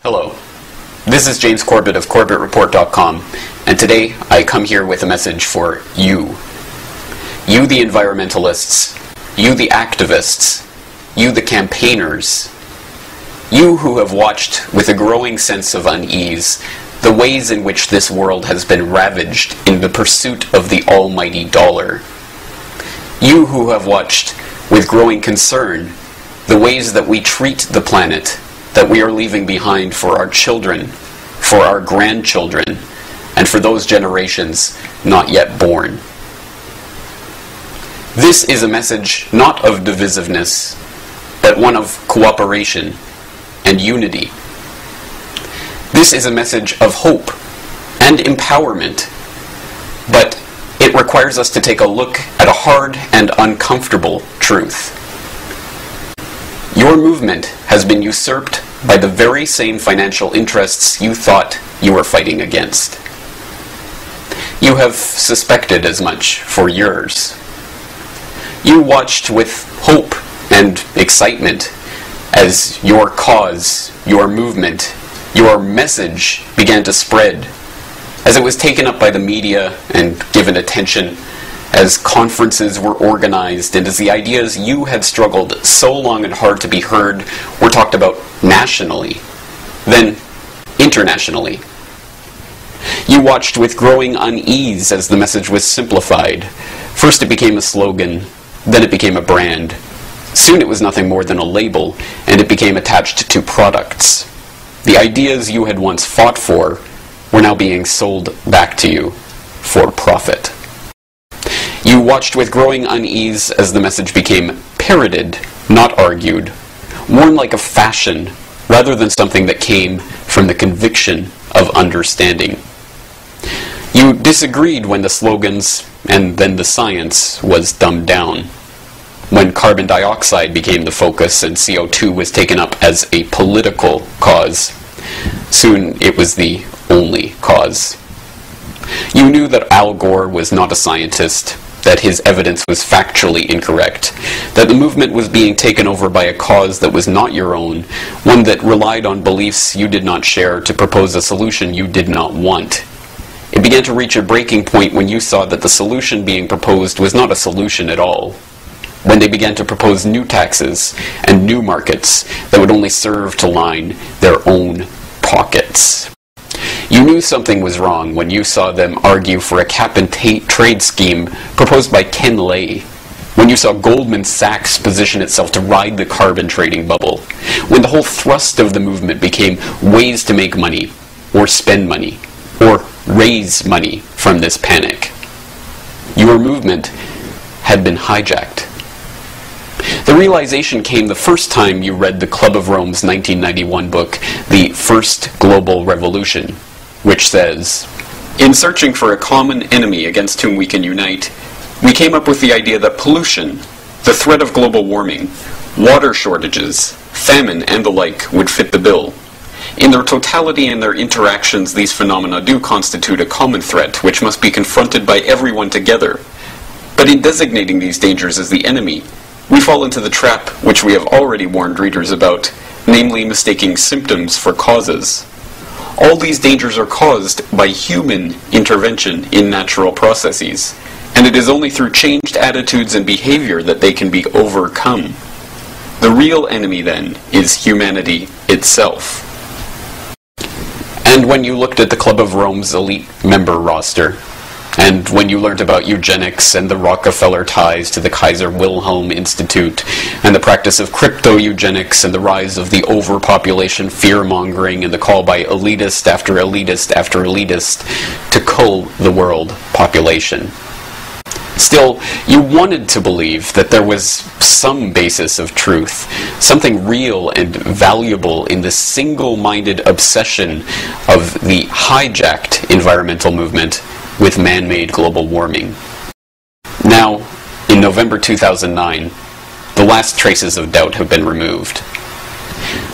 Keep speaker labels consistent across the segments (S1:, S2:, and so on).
S1: Hello, this is James Corbett of CorbettReport.com, and today I come here with a message for you. You the environmentalists, you the activists, you the campaigners, you who have watched with a growing sense of unease the ways in which this world has been ravaged in the pursuit of the almighty dollar. You who have watched with growing concern the ways that we treat the planet that we are leaving behind for our children, for our grandchildren, and for those generations not yet born. This is a message not of divisiveness, but one of cooperation and unity. This is a message of hope and empowerment, but it requires us to take a look at a hard and uncomfortable truth. Your movement has been usurped by the very same financial interests you thought you were fighting against. You have suspected as much for years. You watched with hope and excitement as your cause, your movement, your message began to spread, as it was taken up by the media and given attention, as conferences were organized, and as the ideas you had struggled so long and hard to be heard were talked about nationally, then internationally. You watched with growing unease as the message was simplified. First it became a slogan, then it became a brand. Soon it was nothing more than a label, and it became attached to products. The ideas you had once fought for were now being sold back to you for profit. You watched with growing unease as the message became parroted, not argued, worn like a fashion rather than something that came from the conviction of understanding. You disagreed when the slogans and then the science was dumbed down. When carbon dioxide became the focus and CO2 was taken up as a political cause, soon it was the only cause. You knew that Al Gore was not a scientist, that his evidence was factually incorrect, that the movement was being taken over by a cause that was not your own, one that relied on beliefs you did not share to propose a solution you did not want. It began to reach a breaking point when you saw that the solution being proposed was not a solution at all, when they began to propose new taxes and new markets that would only serve to line their own pockets. You knew something was wrong when you saw them argue for a cap-and-trade scheme proposed by Ken Lay, when you saw Goldman Sachs position itself to ride the carbon trading bubble, when the whole thrust of the movement became ways to make money, or spend money, or raise money from this panic. Your movement had been hijacked. The realization came the first time you read the Club of Rome's 1991 book, The First Global Revolution, which says, "In searching for a common enemy against whom we can unite, we came up with the idea that pollution, the threat of global warming, water shortages, famine, and the like would fit the bill. In their totality and their interactions, these phenomena do constitute a common threat which must be confronted by everyone together. But in designating these dangers as the enemy, we fall into the trap which we have already warned readers about, namely mistaking symptoms for causes. All these dangers are caused by human intervention in natural processes, and it is only through changed attitudes and behavior that they can be overcome. The real enemy, then, is humanity itself." And when you looked at the Club of Rome's elite member roster, and when you learned about eugenics and the Rockefeller ties to the Kaiser Wilhelm Institute, and the practice of crypto-eugenics and the rise of the overpopulation fear-mongering and the call by elitist after elitist after elitist to cull the world population. Still, you wanted to believe that there was some basis of truth, something real and valuable in the single-minded obsession of the hijacked environmental movement with man-made global warming. Now, in November 2009, the last traces of doubt have been removed.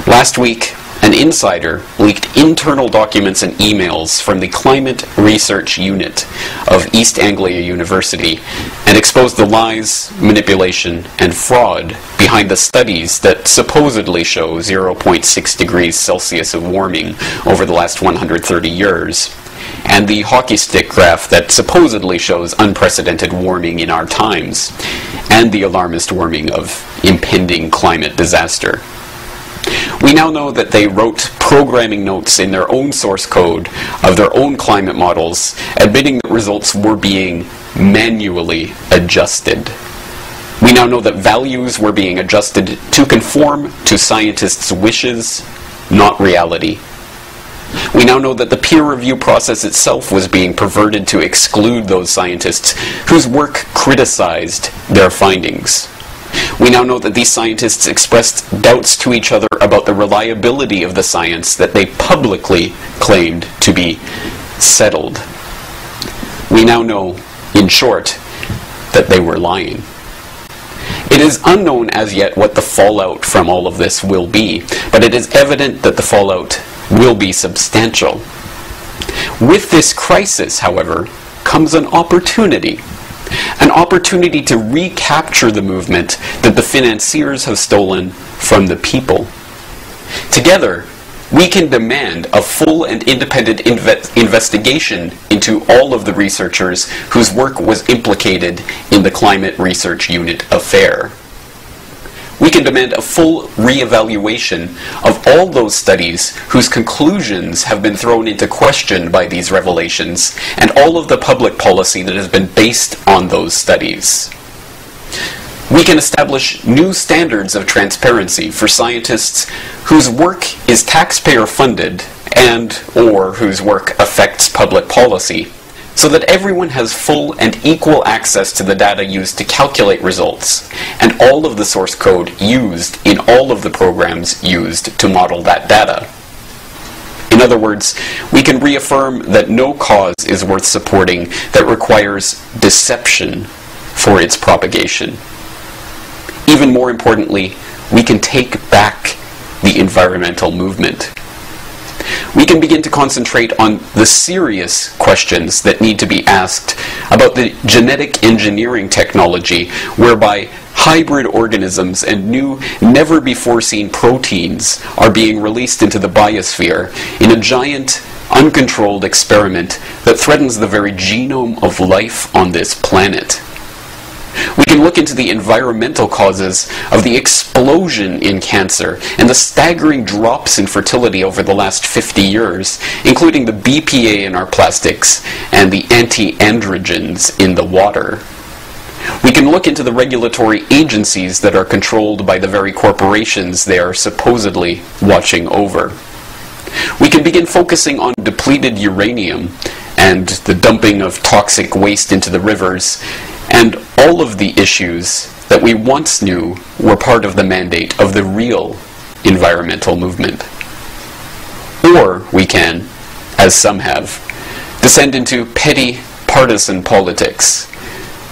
S1: Last week, an insider leaked internal documents and emails from the Climate Research Unit of East Anglia University and exposed the lies, manipulation, and fraud behind the studies that supposedly show 0.6 degrees Celsius of warming over the last 130 years, and the hockey stick graph that supposedly shows unprecedented warming in our times, and the alarmist warning of impending climate disaster. We now know that they wrote programming notes in their own source code of their own climate models, admitting that results were being manually adjusted. We now know that values were being adjusted to conform to scientists' wishes, not reality. We now know that the peer review process itself was being perverted to exclude those scientists whose work criticized their findings. We now know that these scientists expressed doubts to each other about the reliability of the science that they publicly claimed to be settled. We now know, in short, that they were lying. It is unknown as yet what the fallout from all of this will be, but it is evident that the fallout will be substantial. With this crisis, however, comes an opportunity to recapture the movement that the financiers have stolen from the people. Together, we can demand a full and independent investigation into all of the researchers whose work was implicated in the Climate Research Unit affair. We can demand a full re-evaluation of all those studies whose conclusions have been thrown into question by these revelations, and all of the public policy that has been based on those studies. We can establish new standards of transparency for scientists whose work is taxpayer-funded and/or whose work affects public policy, so that everyone has full and equal access to the data used to calculate results, and all of the source code used in all of the programs used to model that data. In other words, we can reaffirm that no cause is worth supporting that requires deception for its propagation. Even more importantly, we can take back the environmental movement. We can begin to concentrate on the serious questions that need to be asked about the genetic engineering technology whereby hybrid organisms and new, never-before-seen proteins are being released into the biosphere in a giant, uncontrolled experiment that threatens the very genome of life on this planet. We can look into the environmental causes of the explosion in cancer and the staggering drops in fertility over the last 50 years, including the BPA in our plastics and the anti-androgens in the water. We can look into the regulatory agencies that are controlled by the very corporations they are supposedly watching over. We can begin focusing on depleted uranium and the dumping of toxic waste into the rivers, and all of the issues that we once knew were part of the mandate of the real environmental movement. Or we can, as some have, descend into petty partisan politics.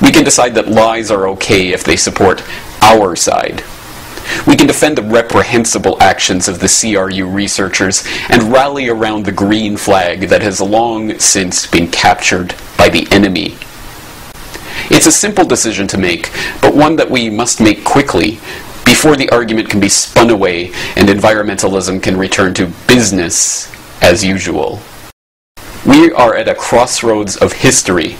S1: We can decide that lies are okay if they support our side. We can defend the reprehensible actions of the CRU researchers and rally around the green flag that has long since been captured by the enemy. It's a simple decision to make, but one that we must make quickly before the argument can be spun away and environmentalism can return to business as usual. We are at a crossroads of history,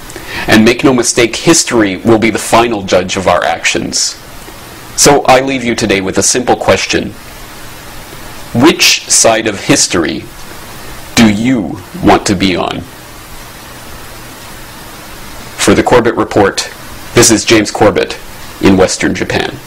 S1: and make no mistake, history will be the final judge of our actions. So I leave you today with a simple question. Which side of history do you want to be on? For the Corbett Report, this is James Corbett in Western Japan.